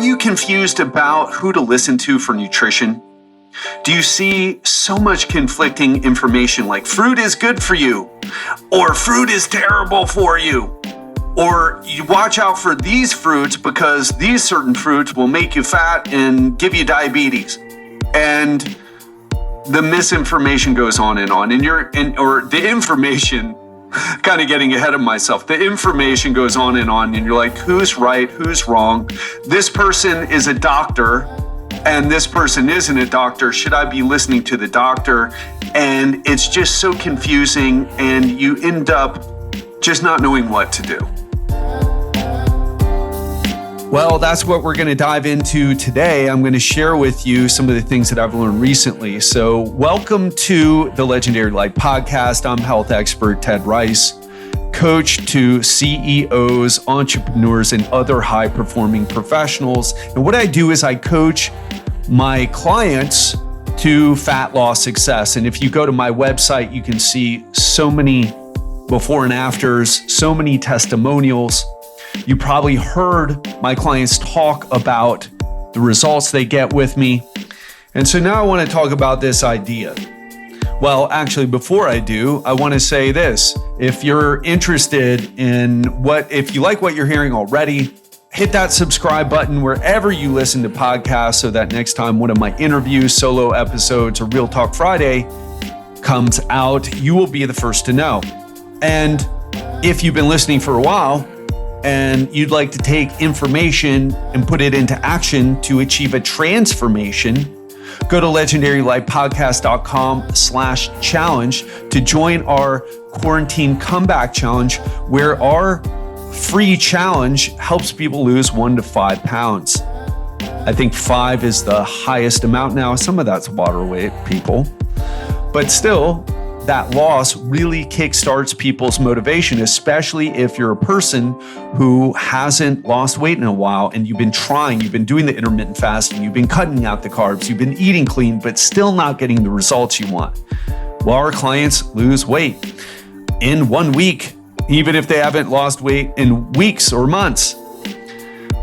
you confused about who to listen to for nutrition? Do you see so much conflicting information like fruit is good for you or fruit is terrible for you? Or you watch out for these fruits because these certain fruits will make you fat and give you diabetes. And the misinformation goes on, and the information, kind of getting ahead of myself. The information goes on, and you're like, who's right? Who's wrong? This person is a doctor and this person isn't a doctor. Should I be listening to the doctor? And it's just so confusing, and you end up just not knowing what to do. Well, that's what we're going to dive into today. I'm going to share with you some of the things that I've learned recently. So welcome to the Legendary Life Podcast. I'm health expert Ted Rice, coach to CEOs, entrepreneurs, and other high-performing professionals. And what I do is I coach my clients to fat loss success. And if you go to my website, you can see so many before and afters, so many testimonials. You probably heard my clients talk about the results they get with me. And so now I want to talk about this idea. Well, actually, before I do, I want to say this. If you're interested in if you like what you're hearing already, hit that subscribe button wherever you listen to podcasts so that next time one of my interviews, solo episodes, or Real Talk Friday comes out, you will be the first to know. And if you've been listening for a while and you'd like to take information and put it into action to achieve a transformation, go to legendarylifepodcast.com/challenge to join our quarantine comeback challenge, where our free challenge helps people lose 1 to 5 pounds. I think 5 is the highest amount now. Some of that's water weight, people. But still, that loss really kickstarts people's motivation, especially if you're a person who hasn't lost weight in a while and you've been doing the intermittent fasting, you've been cutting out the carbs, you've been eating clean, but still not getting the results you want. Well, our clients lose weight in 1 week, even if they haven't lost weight in weeks or months.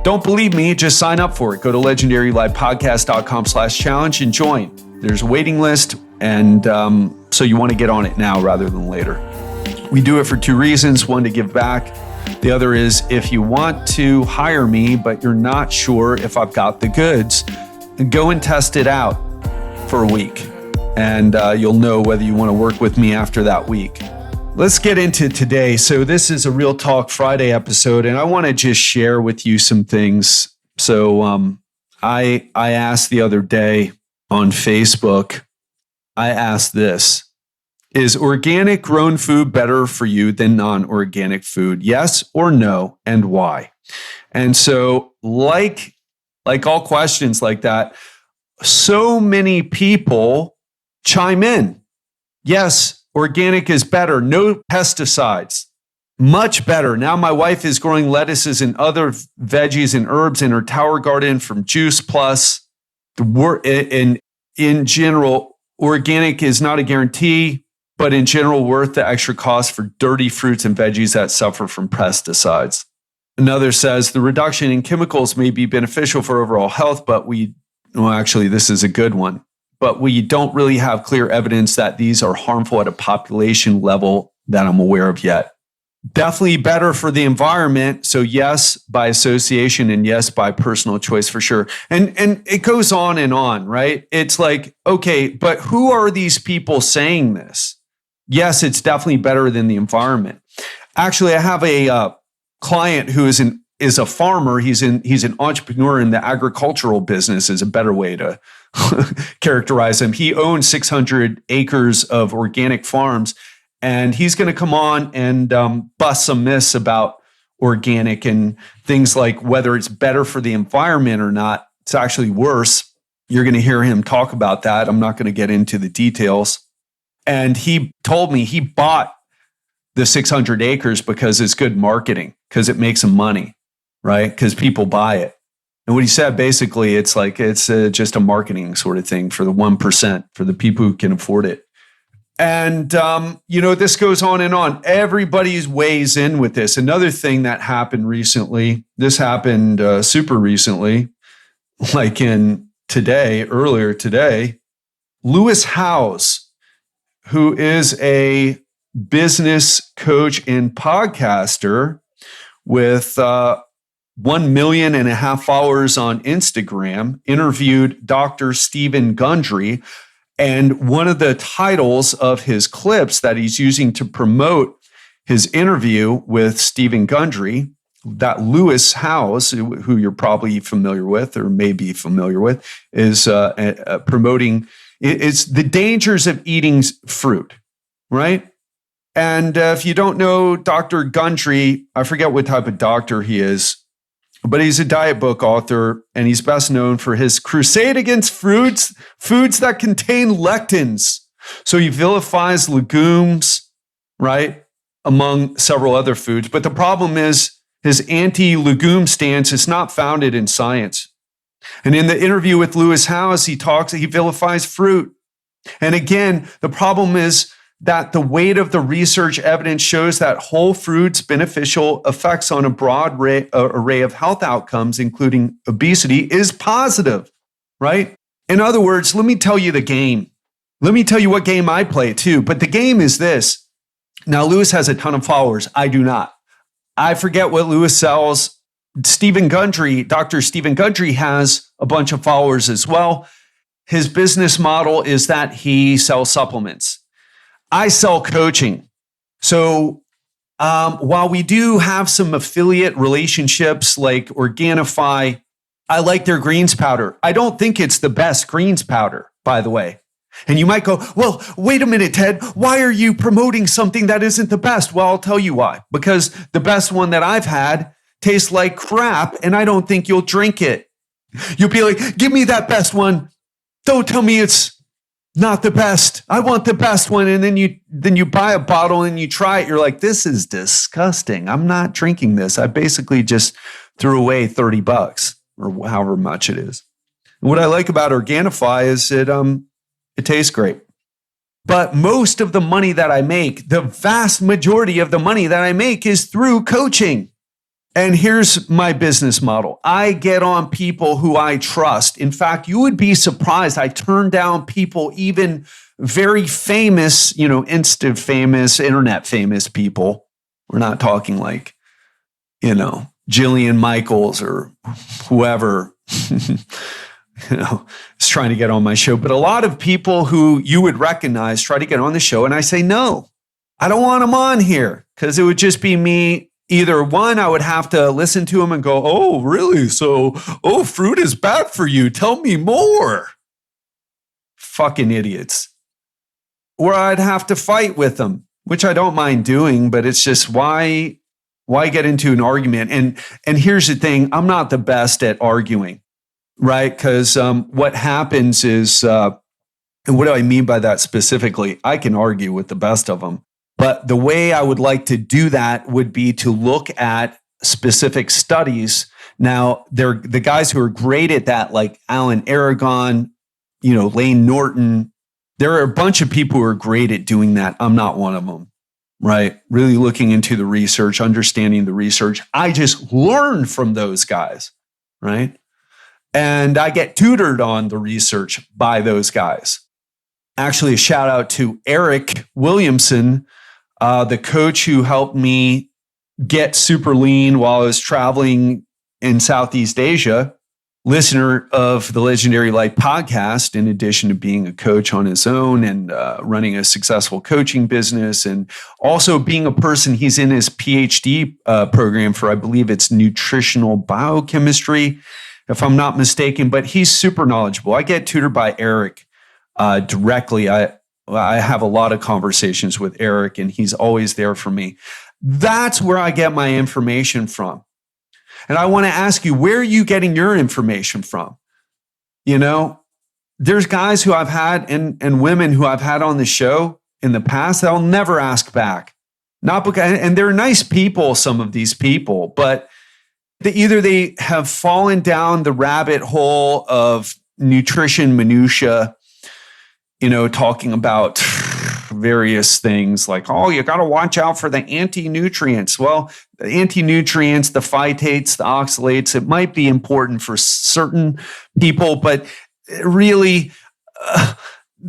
Don't believe me? Just sign up for it. Go to legendarylifepodcast.com/challenge and join. There's a waiting list, and so you want to get on it now rather than later. We do it for 2 reasons. One, to give back. The other is if you want to hire me, but you're not sure if I've got the goods, go and test it out for a week, and you'll know whether you want to work with me after that week. Let's get into today. So this is a Real Talk Friday episode, and I want to just share with you some things. So I asked the other day on Facebook, I asked this: is organic grown food better for you than non-organic food? Yes or no, and why? And so like all questions like that, so many people chime in. Yes, organic is better. No pesticides. Much better. Now my wife is growing lettuces and other veggies and herbs in her tower garden from Juice Plus. In general, organic is not a guarantee, but in general, worth the extra cost for dirty fruits and veggies that suffer from pesticides. Another says the reduction in chemicals may be beneficial for overall health, but this is a good one. But we don't really have clear evidence that these are harmful at a population level that I'm aware of yet. Definitely better for the environment. So yes, by association, and yes, by personal choice for sure. And it goes on, right? It's like, okay, but who are these people saying this? Yes, it's definitely better than the environment. Actually, I have a client who is a farmer. He's an entrepreneur in the agricultural business, is a better way to characterize him. He owns 600 acres of organic farms, and he's going to come on and bust some myths about organic and things like whether it's better for the environment or not. It's actually worse. You're going to hear him talk about that. I'm not going to get into the details. And he told me he bought the 600 acres because it's good marketing, because it makes him money, right? Because people buy it. And what he said, basically, it's just a marketing sort of thing for the 1%, for the people who can afford it. And, this goes on and on. Everybody weighs in with this. Another thing that happened recently, this happened super recently. like earlier today, Lewis Howes, who is a business coach and podcaster with 1.5 million followers on Instagram, interviewed Dr. Stephen Gundry. And one of the titles of his clips that he's using to promote his interview with Stephen Gundry, that Lewis Howes, who you're probably familiar with or may be familiar with, is promoting, it's the dangers of eating fruit, right? And if you don't know Dr. Gundry, I forget what type of doctor he is, but he's a diet book author, and he's best known for his crusade against foods that contain lectins. So he vilifies legumes, right, among several other foods. But the problem is his anti-legume stance is not founded in science. And in the interview with Lewis Howes, he vilifies fruit. And again, the problem is that the weight of the research evidence shows that whole fruits' beneficial effects on a broad array of health outcomes, including obesity, is positive, right? In other words, let me tell you the game. Let me tell you what game I play too. But the game is this. Now, Lewis has a ton of followers. I do not. I forget what Lewis sells. Stephen Gundry, Dr. Stephen Gundry has a bunch of followers as well. His business model is that he sells supplements. I sell coaching. So while we do have some affiliate relationships like Organifi, I like their greens powder. I don't think it's the best greens powder, by the way. And you might go, well, wait a minute, Ted, why are you promoting something that isn't the best? Well, I'll tell you why. Because the best one that I've had tastes like crap, and I don't think you'll drink it. You'll be like, give me that best one. Don't tell me it's not the best. I want the best one. And then you buy a bottle and you try it. You're like, this is disgusting. I'm not drinking this. I basically just threw away $30 or however much it is. And what I like about Organifi is it tastes great. But most of the money that I make, the vast majority of the money that I make is through coaching. And here's my business model. I get on people who I trust. In fact, you would be surprised. I turn down people, even very famous, instant famous, internet famous people. We're not talking like, Jillian Michaels or whoever, is trying to get on my show. But a lot of people who you would recognize try to get on the show. And I say, no, I don't want them on here because it would just be me. Either one, I would have to listen to them and go, oh, really? So, fruit is bad for you. Tell me more. Fucking idiots. Or I'd have to fight with them, which I don't mind doing, but it's just why get into an argument? And here's the thing, I'm not the best at arguing, right? Because what happens is, and what do I mean by that specifically? I can argue with the best of them. But the way I would like to do that would be to look at specific studies. Now, they're the guys who are great at that, like Alan Aragon, Lane Norton. There are a bunch of people who are great at doing that. I'm not one of them, right? Really looking into the research, understanding the research. I just learn from those guys, right? And I get tutored on the research by those guys. Actually, a shout out to Eric Williamson, the coach who helped me get super lean while I was traveling in Southeast Asia, listener of the Legendary Life podcast, in addition to being a coach on his own and running a successful coaching business, and also being a person. He's in his PhD program for, I believe it's nutritional biochemistry, if I'm not mistaken, but he's super knowledgeable. I get tutored by Eric directly. I have a lot of conversations with Eric, and he's always there for me. That's where I get my information from. And I want to ask you, where are you getting your information from? There's guys who I've had and women who I've had on the show in the past that I'll never ask back. Not because, and they're nice people, some of these people, but either they have fallen down the rabbit hole of nutrition minutia, talking about various things like, oh, you got to watch out for the anti-nutrients. Well, the anti-nutrients, the phytates, the oxalates, it might be important for certain people, but really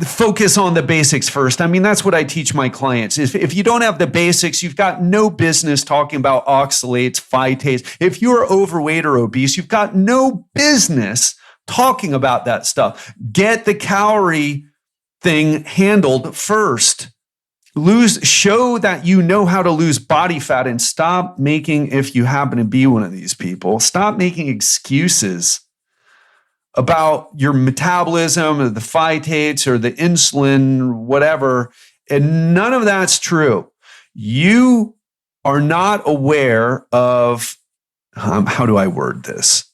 focus on the basics first. I mean, that's what I teach my clients. If you don't have the basics, you've got no business talking about oxalates, phytates. If you're overweight or obese, you've got no business talking about that stuff. Get the calorie thing handled first. Show that you know how to lose body fat, and stop making, if you happen to be one of these people, stop making excuses about your metabolism or the phytates or the insulin, whatever. And none of that's true. You are not aware of, how do I word this?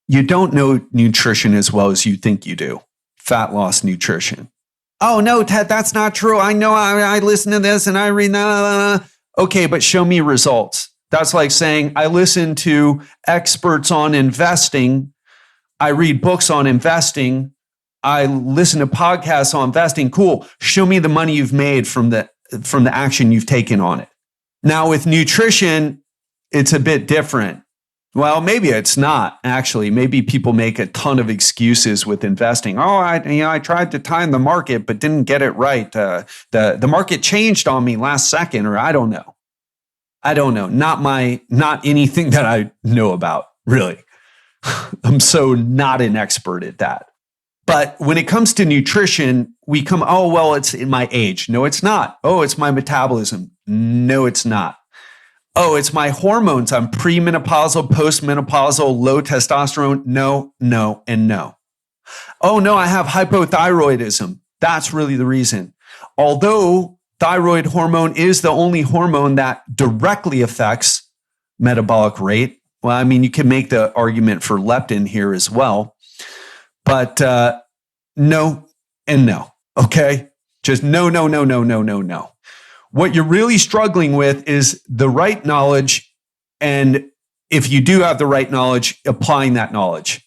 You don't know nutrition as well as you think you do. Fat loss nutrition. Oh, no, Ted, that's not true. I know I listen to this and I read that. Okay, but show me results. That's like saying I listen to experts on investing. I read books on investing. I listen to podcasts on investing. Cool. Show me the money you've made from the action you've taken on it. Now with nutrition, it's a bit different. Well, maybe it's not actually. Maybe people make a ton of excuses with investing. Oh, I tried to time the market, but didn't get it right. The market changed on me last second, or I don't know. Not anything that I know about, really. I'm so not an expert at that. But when it comes to nutrition, oh, well, it's in my age. No, it's not. Oh, it's my metabolism. No, it's not. Oh, it's my hormones. I'm premenopausal, postmenopausal, low testosterone. No, no, and no. Oh, no, I have hypothyroidism. That's really the reason. Although thyroid hormone is the only hormone that directly affects metabolic rate. Well, I mean, you can make the argument for leptin here as well, but no and no, okay? Just no. What you're really struggling with is the right knowledge, and if you do have the right knowledge, applying that knowledge,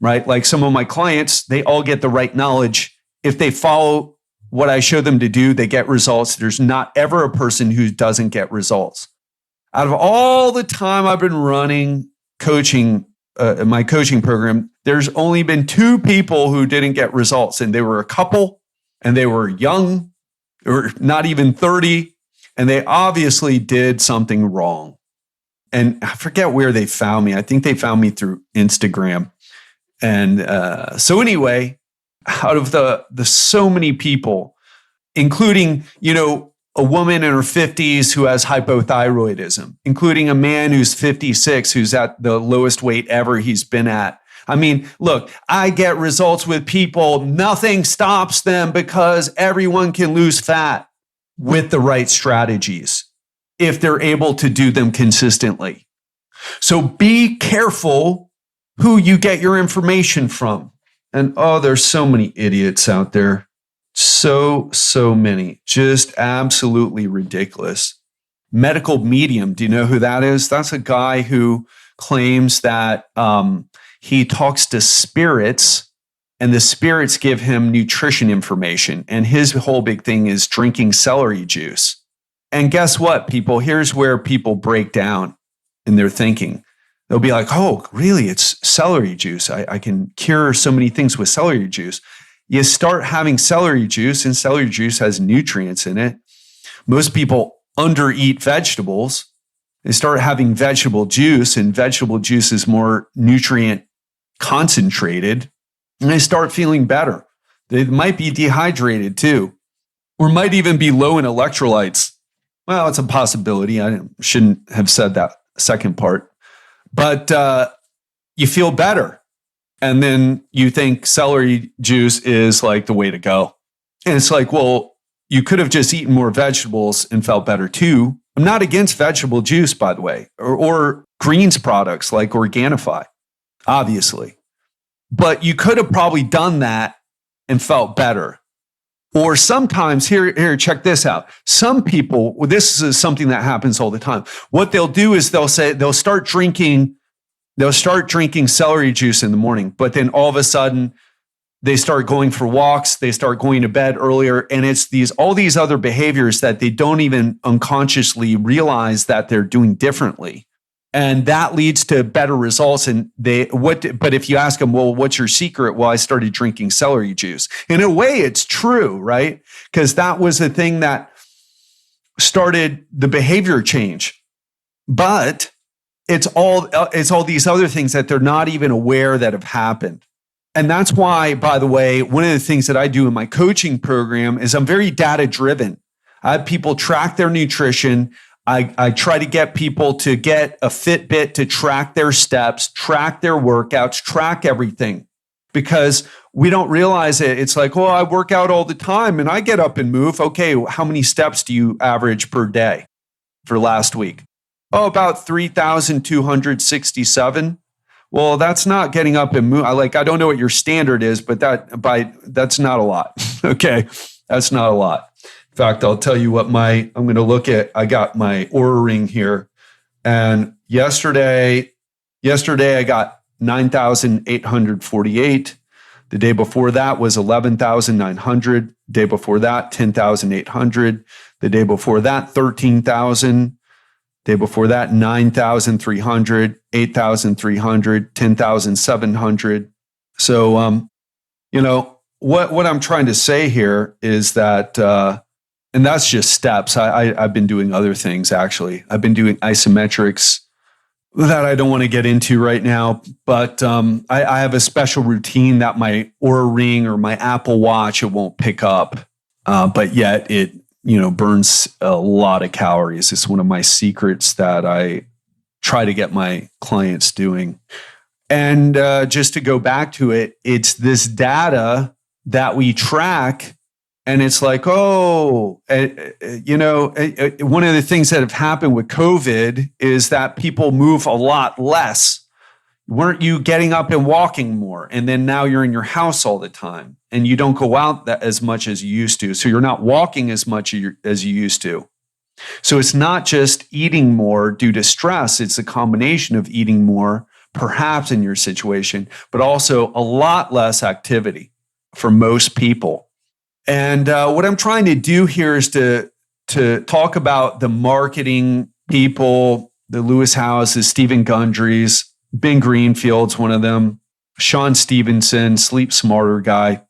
right? Like some of my clients, they all get the right knowledge. If they follow what I show them to do, they get results. There's not ever a person who doesn't get results. Out of all the time I've been running coaching, my coaching program, there's only been 2 people who didn't get results. And they were a couple, and they were young, or not even 30. And they obviously did something wrong. And I forget where they found me. I think they found me through Instagram. And so anyway, out of the so many people, including, a woman in her 50s who has hypothyroidism, including a man who's 56, who's at the lowest weight ever he's been at. I mean, look, I get results with people. Nothing stops them because everyone can lose fat with the right strategies if they're able to do them consistently. So be careful who you get your information from. And there's so many idiots out there. So many. Just absolutely ridiculous. Medical medium. Do you know who that is? That's a guy who claims that he talks to spirits, and the spirits give him nutrition information. And his whole big thing is drinking celery juice. And guess what, people? Here's where people break down in their thinking. They'll be like, oh, really? It's celery juice. I can cure so many things with celery juice. You start having celery juice, and celery juice has nutrients in it. Most people undereat vegetables. They start having vegetable juice, and vegetable juice is more nutrient concentrated, and they start feeling better. They might be dehydrated too, or might even be low in electrolytes. Well, it's a possibility. I shouldn't have said that second part, but you feel better. And then you think celery juice is like the way to go. And it's like, well, you could have just eaten more vegetables and felt better too. I'm not against vegetable juice, by the way, or greens products like Organifi, obviously. But you could have probably done that and felt better. Or sometimes, here, check this out. Some people, this is something that happens all the time. What they'll do is they'll start drinking celery juice in the morning, but then all of a sudden They start going for walks. They start going to bed earlier. And it's all these other behaviors that they don't even unconsciously realize that they're doing differently. And that leads to better results. And but if you ask them, well, what's your secret? Well, I started drinking celery juice. In a way, it's true, right? Because that was the thing that started the behavior change. But it's all these other things that they're not even aware that have happened. And that's why, by the way, one of the things that I do in my coaching program is I'm very data driven. I have people track their nutrition. I try to get people to get a Fitbit to track their steps, track their workouts, track everything, because we don't realize it. It's like, well, I work out all the time and I get up and move. Okay, how many steps do you average per day for last week? Oh, about 3,267. Well, that's not getting up and move. I don't know what your standard is, but that's not a lot. Okay, that's not a lot. In fact, I'll tell you what I'm going to look at. I got my Oura Ring here, and yesterday I got 9,848. The day before that was 11,900. Day before that, 10,800. The day before that, 13,000. Day before that, 9,300, 8,300, 10,700. So, what I'm trying to say here is that, and that's just steps. I've been doing other things, actually. I've been doing isometrics that I don't want to get into right now, but I have a special routine that my Oura Ring or my Apple Watch, it won't pick up, but yet it burns a lot of calories. It's one of my secrets that I try to get my clients doing. And just to go back to it, it's this data that we track. And it's like, one of the things that have happened with COVID is that people move a lot less. Weren't you getting up and walking more? And then now you're in your house all the time and you don't go out as much as you used to. So you're not walking as much as you used to. So it's not just eating more due to stress. It's a combination of eating more, perhaps in your situation, but also a lot less activity for most people. And what I'm trying to do here is to talk about the marketing people, the Lewis Howes, Stephen Gundry's, Ben Greenfield's one of them, Sean Stevenson, Sleep Smarter guy.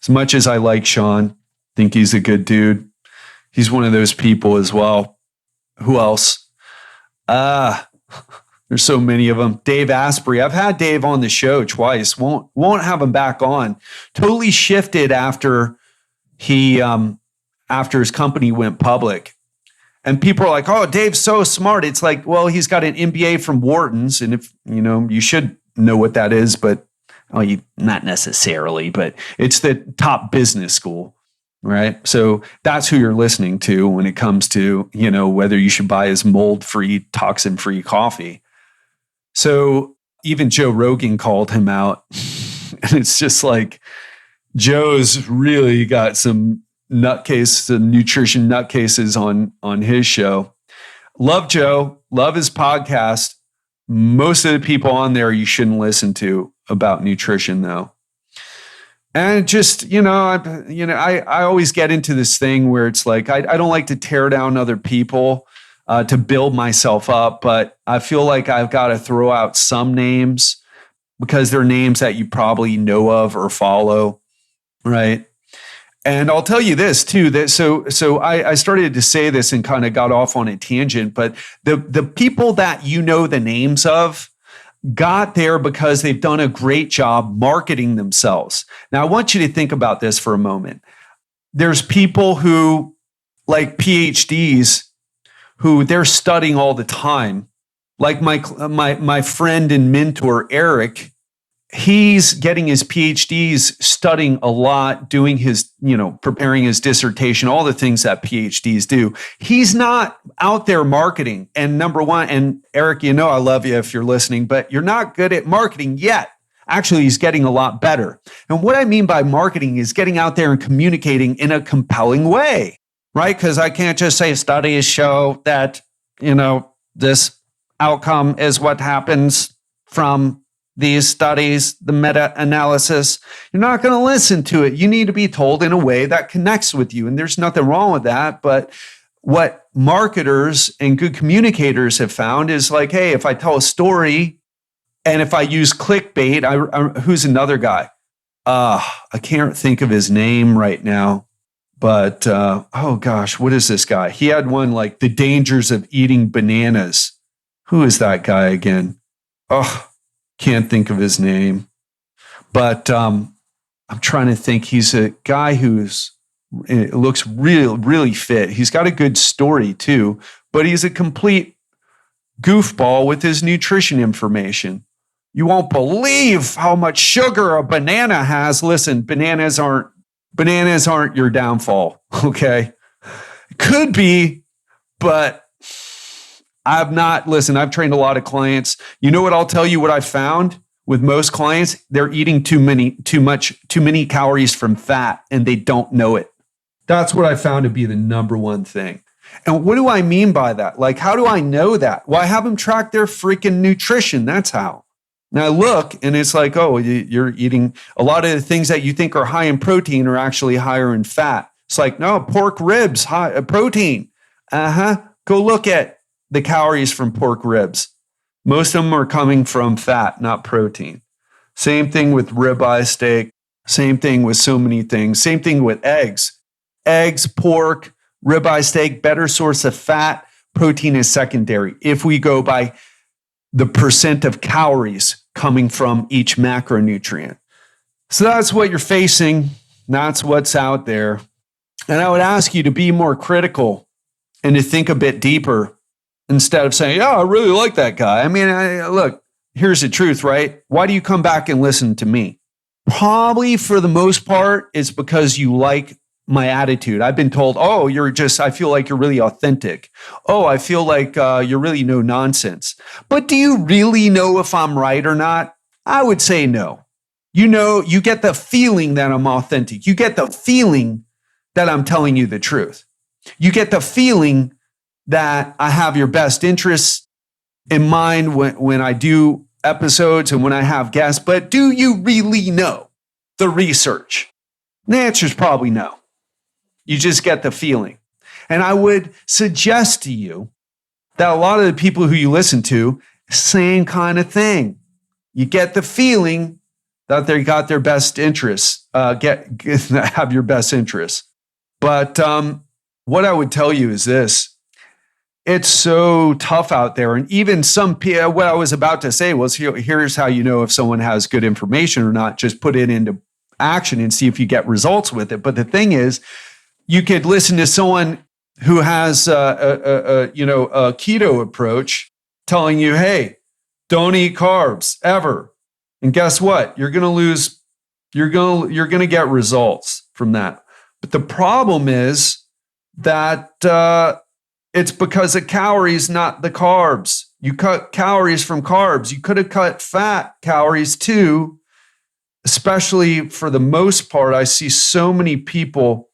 As much as I like Sean, think he's a good dude. He's one of those people as well. Who else? There's so many of them. Dave Asprey. I've had Dave on the show twice. Won't have him back on. Totally shifted after after his company went public. And people are like, oh, Dave's so smart. It's like, well, he's got an MBA from Wharton's. And if, you should know what that is, but not necessarily, but it's the top business school, right? So that's who you're listening to when it comes to, whether you should buy his mold-free, toxin-free coffee. So even Joe Rogan called him out. And it's just like, Joe's really got some nutrition nutcases on his show. Love Joe, love his podcast. Most of the people on there you shouldn't listen to about nutrition, though. And just, I always get into this thing where it's like, I don't like to tear down other people to build myself up, but I feel like I've got to throw out some names because they're names that you probably know of or follow, right? And I'll tell you this too, that so I started to say this and kind of got off on a tangent, but the people that you know the names of got there because they've done a great job marketing themselves. Now, I want you to think about this for a moment. There's people who, like PhDs, who they're studying all the time. Like my friend and mentor, Eric, he's getting his PhDs, studying a lot, doing his, preparing his dissertation, all the things that PhDs do. He's not out there marketing. And number one, and Eric, I love you if you're listening, but you're not good at marketing yet. Actually, he's getting a lot better. And what I mean by marketing is getting out there and communicating in a compelling way, right? Because I can't just say studies show that, this outcome is what happens from these studies, the meta-analysis. You're not going to listen to it. You need to be told in a way that connects with you. And there's nothing wrong with that. But what marketers and good communicators have found is like, hey, if I tell a story and if I use clickbait, who's another guy? I can't think of his name right now. But, oh gosh, what is this guy? He had one like the dangers of eating bananas. Who is that guy again? Oh, can't think of his name. But I'm trying to think. He's a guy looks really fit. He's got a good story too, but he's a complete goofball with his nutrition information. You won't believe how much sugar a banana has. Listen, bananas aren't your downfall, okay? Could be, but I've trained a lot of clients. You know what I'll tell you what I found with most clients? They're eating too many calories from fat and they don't know it. That's what I found to be the number one thing. And what do I mean by that? Like, how do I know that? Well, I have them track their freaking nutrition. That's how. Now I look and it's like, oh, you're eating a lot of the things that you think are high in protein are actually higher in fat. It's like, no, pork ribs, high protein. Go look at the calories from pork ribs. Most of them are coming from fat, not protein. Same thing with ribeye steak. Same thing with so many things. Same thing with eggs. Eggs, pork, ribeye steak, better source of fat. Protein is secondary. If we go by the percent of calories coming from each macronutrient. So that's what you're facing. That's what's out there. And I would ask you to be more critical and to think a bit deeper instead of saying, oh, I really like that guy. I mean, look, here's the truth, right? Why do you come back and listen to me? Probably for the most part, it's because you like my attitude. I've been told, oh, I feel like you're really authentic. Oh, I feel like you're really no nonsense. But do you really know if I'm right or not? I would say no. You get the feeling that I'm authentic. You get the feeling that I'm telling you the truth. You get the feeling that I have your best interests in mind when I do episodes and when I have guests. But do you really know the research? The answer is probably no. You just get the feeling. And I would suggest to you that a lot of the people who you listen to, same kind of thing. You get the feeling that they got their best interests, have your best interests. But what I would tell you is this. It's so tough out there. And even what I was about to say was, here's how you know if someone has good information or not. Just put it into action and see if you get results with it. But the thing is, you could listen to someone who has a keto approach telling you, hey, don't eat carbs ever. And guess what? You're going to get results from that. But the problem is that it's because of calories, not the carbs. You cut calories from carbs. You could have cut fat calories too. Especially for the most part, I see so many people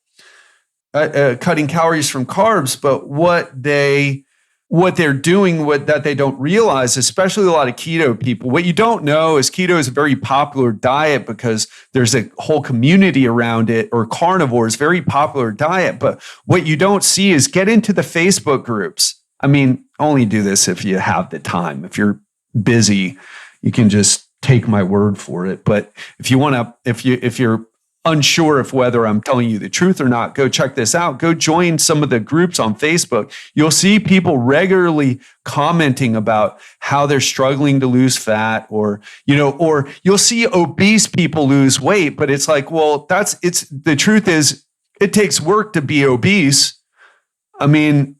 cutting calories from carbs, but what they're doing that they don't realize, especially a lot of keto people. What you don't know is keto is a very popular diet because there's a whole community around it, or carnivore is a very popular diet. But what you don't see is get into the Facebook groups. I mean, only do this if you have the time. If you're busy, you can just take my word for it. But if you're unsure of whether I'm telling you the truth or not, go check this out. Go join some of the groups on Facebook. You'll see people regularly commenting about how they're struggling to lose fat, or you'll see obese people lose weight, but it's like, well, the truth is it takes work to be obese. I mean,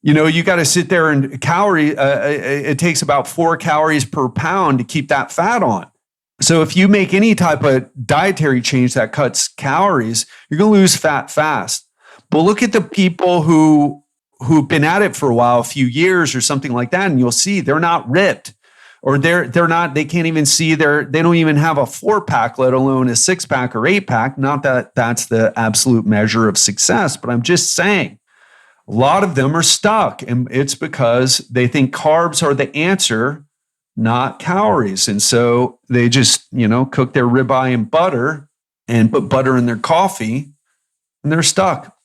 you got to sit there and it takes about 4 calories per pound to keep that fat on. So if you make any type of dietary change that cuts calories, you're going to lose fat fast. But look at the people who've been at it for a while, a few years or something like that, and you'll see they're not ripped, or they can't even see they don't even have a 4-pack, let alone a 6-pack or 8-pack. Not that that's the absolute measure of success, but I'm just saying a lot of them are stuck, and it's because they think carbs are the answer not calories. And so they just, cook their ribeye in butter and put butter in their coffee, and they're stuck.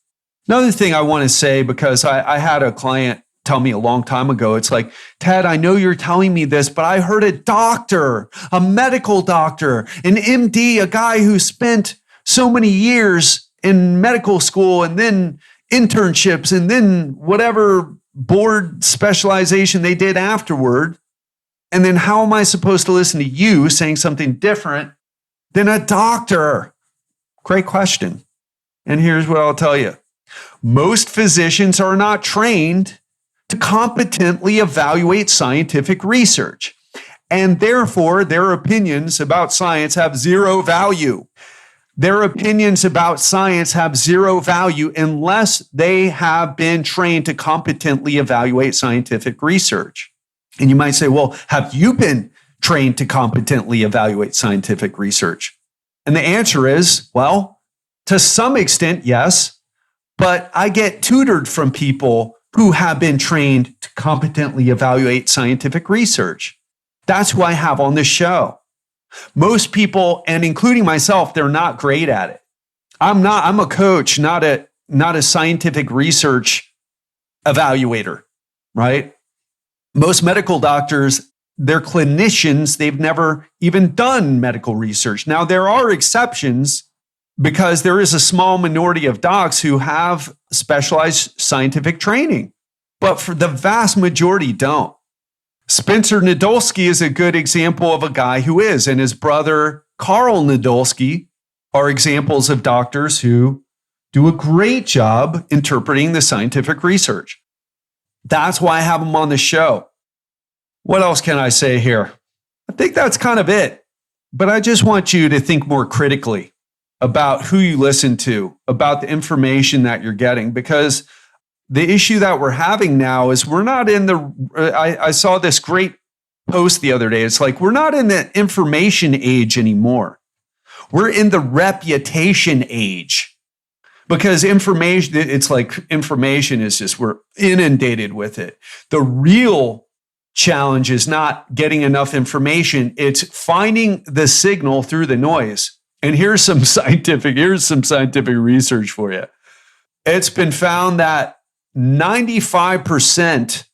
Another thing I want to say, because I had a client tell me a long time ago, it's like, Ted, I know you're telling me this, but I heard a doctor, a medical doctor, an MD, a guy who spent so many years in medical school and then internships and then whatever board specialization they did afterward. And then how am I supposed to listen to you saying something different than a doctor? Great question. And here's what I'll tell you. Most physicians are not trained to competently evaluate scientific research, and therefore their opinions about science have zero value. Their opinions about science have zero value unless they have been trained to competently evaluate scientific research. And you might say, well, have you been trained to competently evaluate scientific research? And the answer is, well, to some extent, yes, but I get tutored from people who have been trained to competently evaluate scientific research. That's who I have on this show. Most people, and including myself, they're not great at it. I'm a coach, not a scientific research evaluator, right? Most medical doctors, they're clinicians. They've never even done medical research. Now, there are exceptions because there is a small minority of docs who have specialized scientific training, but for the vast majority don't. Spencer Nadolsky is a good example of a guy who is, and his brother, Carl Nadolsky, are examples of doctors who do a great job interpreting the scientific research. That's why I have them on the show. What else can I say here? I think that's kind of it, but I just want you to think more critically about who you listen to, about the information that you're getting, because the issue that we're having now is we're not in I saw this great post the other day. It's like, we're not in the information age anymore. We're in the reputation age, because information is just, we're inundated with it. The real challenge is not getting enough information. It's finding the signal through the noise. And here's some scientific research for you. It's been found that 95%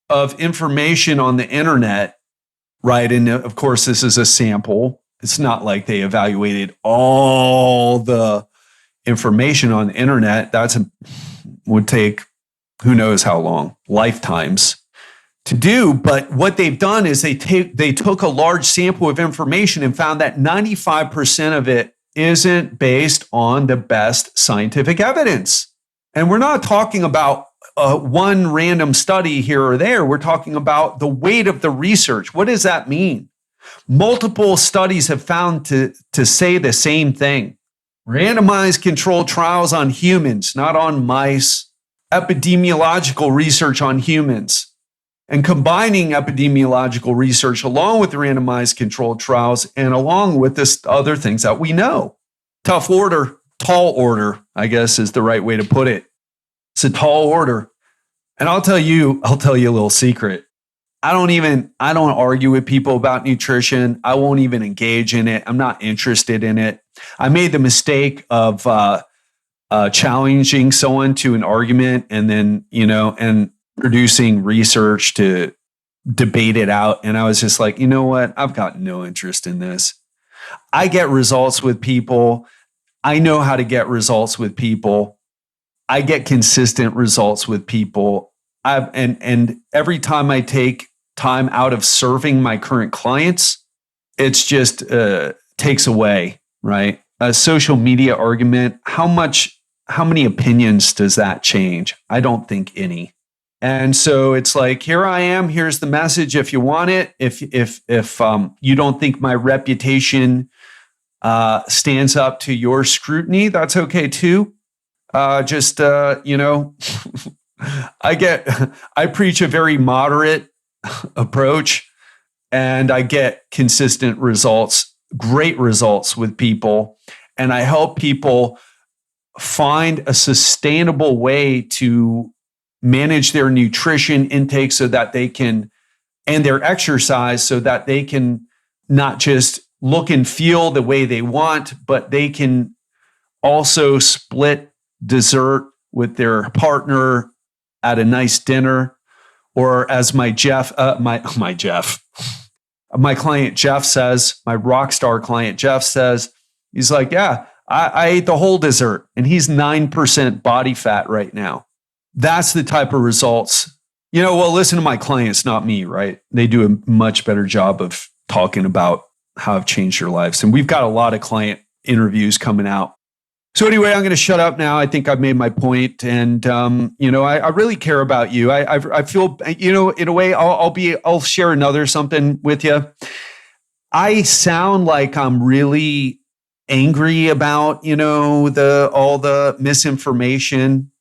of information on the internet, right? And of course, this is a sample. It's not like they evaluated all the information on the internet. Would take who knows how long, lifetimes to do. But what they've done is they took a large sample of information and found that 95% of it isn't based on the best scientific evidence. And we're not talking about one random study here or there. We're talking about the weight of the research. What does that mean? Multiple studies have found to say the same thing. Randomized controlled trials on humans, not on mice. Epidemiological research on humans. And combining epidemiological research along with randomized controlled trials and along with this other things that we know. Tall order, I guess is the right way to put it. It's a tall order. And I'll tell you a little secret. I don't argue with people about nutrition. I won't even engage in it. I'm not interested in it. I made the mistake of challenging someone to an argument and then, and producing research to debate it out. And I was just like, you know what? I've got no interest in this. I get results with people. I know how to get results with people. I get consistent results with people. And every time I take time out of serving my current clients, it's just takes away, right? A social media argument, how many opinions does that change? I don't think any. And so it's like, here I am. Here's the message. If you want it, if you don't think my reputation stands up to your scrutiny, that's okay too. I preach a very moderate approach, and I get consistent results, great results with people, and I help people find a sustainable way to manage their nutrition intake so that they can and their exercise so that they can not just look and feel the way they want, but they can also split dessert with their partner at a nice dinner. Or as my client Jeff says, my rock star client Jeff says, he's like, yeah, I ate the whole dessert and he's 9% body fat right now. That's the type of results. Well, listen to my clients, not me, right? They do a much better job of talking about how I've changed their lives. And we've got a lot of client interviews coming out. So anyway, I'm going to shut up now. I think I've made my point. And, I really care about you. I feel, in a way, I'll share another something with you. I sound like I'm really angry about, all the misinformation.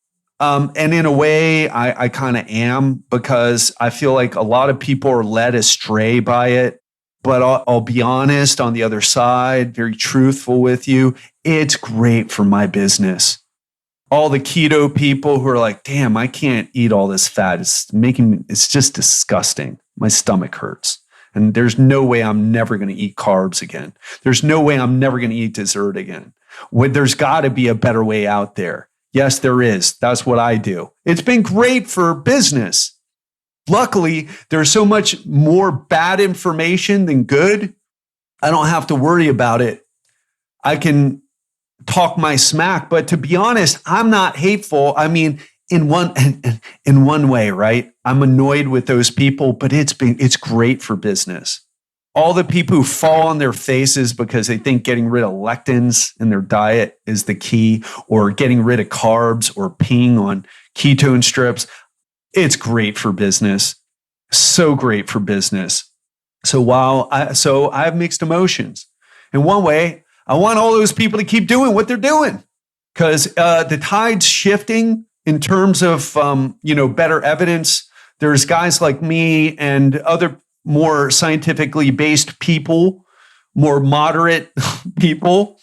And in a way, I kind of am, because I feel like a lot of people are led astray by it. But I'll be honest on the other side, very truthful with you. It's great for my business. All the keto people who are like, damn, I can't eat all this fat. It's just disgusting. My stomach hurts. And there's no way I'm never going to eat carbs again. There's no way I'm never going to eat dessert again. There's got to be a better way out there. Yes, there is. That's what I do. It's been great for business. Luckily, there's so much more bad information than good. I don't have to worry about it. I can talk my smack, but to be honest, I'm not hateful. I mean, in one way, right? I'm annoyed with those people, but it's great for business. All the people who fall on their faces because they think getting rid of lectins in their diet is the key, or getting rid of carbs, or peeing on ketone strips. It's great for business. So great for business. So I have mixed emotions. In one way, I want all those people to keep doing what they're doing, because the tide's shifting in terms of better evidence. There's guys like me and other more scientifically based people, more moderate people,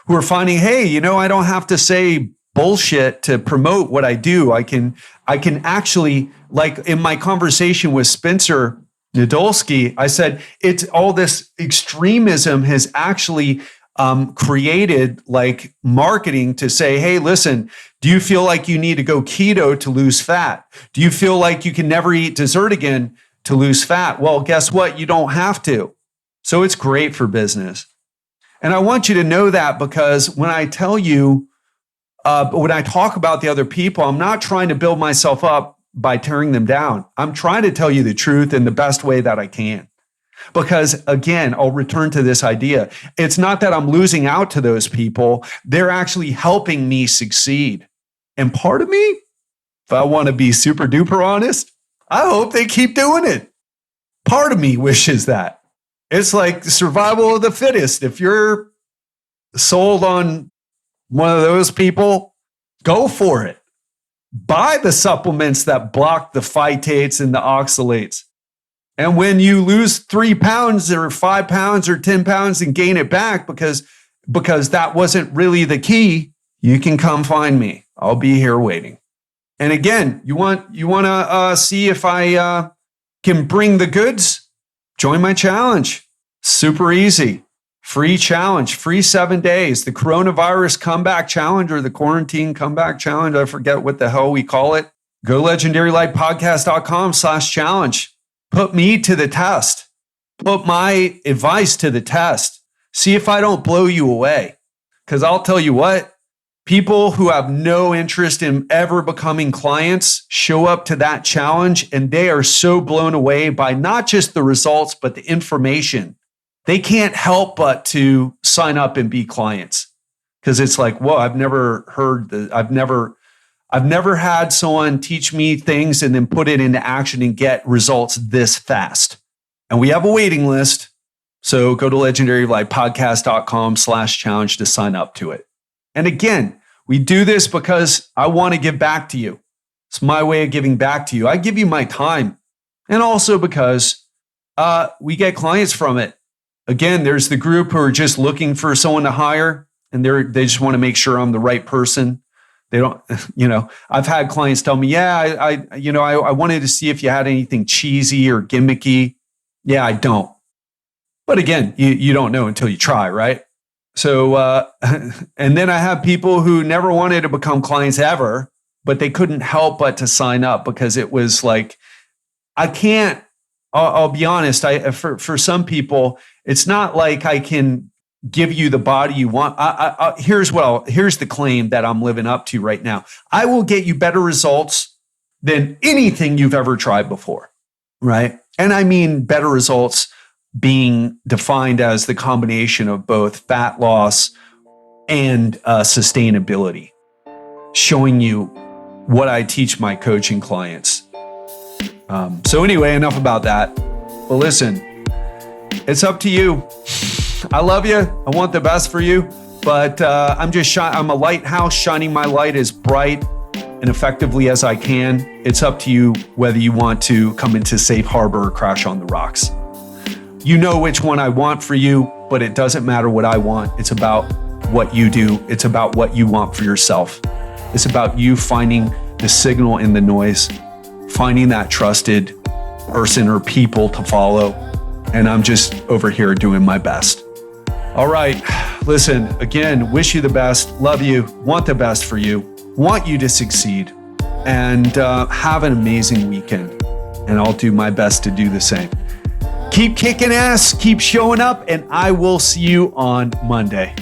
who are finding, hey, I don't have to say bullshit to promote what I do. I can actually, like in my conversation with Spencer Nadolsky, I said, it's all this extremism has actually created like marketing to say, hey, listen, do you feel like you need to go keto to lose fat? Do you feel like you can never eat dessert again to lose fat? Well, guess what? You don't have to. So it's great for business. And I want you to know that, because when I tell you, when I talk about the other people, I'm not trying to build myself up by tearing them down. I'm trying to tell you the truth in the best way that I can. Because again, I'll return to this idea. It's not that I'm losing out to those people. They're actually helping me succeed. And part of me, if I want to be super duper honest, I hope they keep doing it. Part of me wishes that. It's like survival of the fittest. If you're sold on one of those people, go for it. Buy the supplements that block the phytates and the oxalates. And when you lose 3 pounds or 5 pounds or 10 pounds and gain it back because that wasn't really the key, you can come find me. I'll be here waiting. And again, you want to see if I can bring the goods? Join my challenge. Super easy. Free challenge, free 7 days. The coronavirus comeback challenge, or the quarantine comeback challenge. I forget what the hell we call it. Go to legendarylifepodcast.com/challenge. Put me to the test. Put my advice to the test. See if I don't blow you away. Because I'll tell you what, people who have no interest in ever becoming clients show up to that challenge, and they are so blown away by not just the results, but the information. They can't help but to sign up and be clients, because it's like, whoa, I've never had someone teach me things and then put it into action and get results this fast. And we have a waiting list. So go to legendarylifepodcast.com/challenge to sign up to it. And again, we do this because I want to give back to you. It's my way of giving back to you. I give you my time. And also because we get clients from it. Again, there's the group who are just looking for someone to hire, and they just want to make sure I'm the right person. They don't, I've had clients tell me, yeah, I wanted to see if you had anything cheesy or gimmicky. Yeah, I don't. But again, you don't know until you try, right? So, and then I have people who never wanted to become clients ever, but they couldn't help but to sign up because it was like, I'll be honest, for some people, it's not like I can give you the body you want. Here's the claim that I'm living up to right now. I will get you better results than anything you've ever tried before, right? And I mean better results being defined as the combination of both fat loss and sustainability, showing you what I teach my coaching clients. So anyway, enough about that. But listen, it's up to you. I love you. I want the best for you, but I'm a lighthouse shining my light as bright and effectively as I can. It's up to you whether you want to come into safe harbor or crash on the rocks. You know which one I want for you, but it doesn't matter what I want. It's about what you do. It's about what you want for yourself. It's about you finding the signal in the noise, finding that trusted person or people to follow. And I'm just over here doing my best. All right. Listen, again, wish you the best. Love you. Want the best for you. Want you to succeed. And have an amazing weekend. And I'll do my best to do the same. Keep kicking ass, keep showing up, and I will see you on Monday.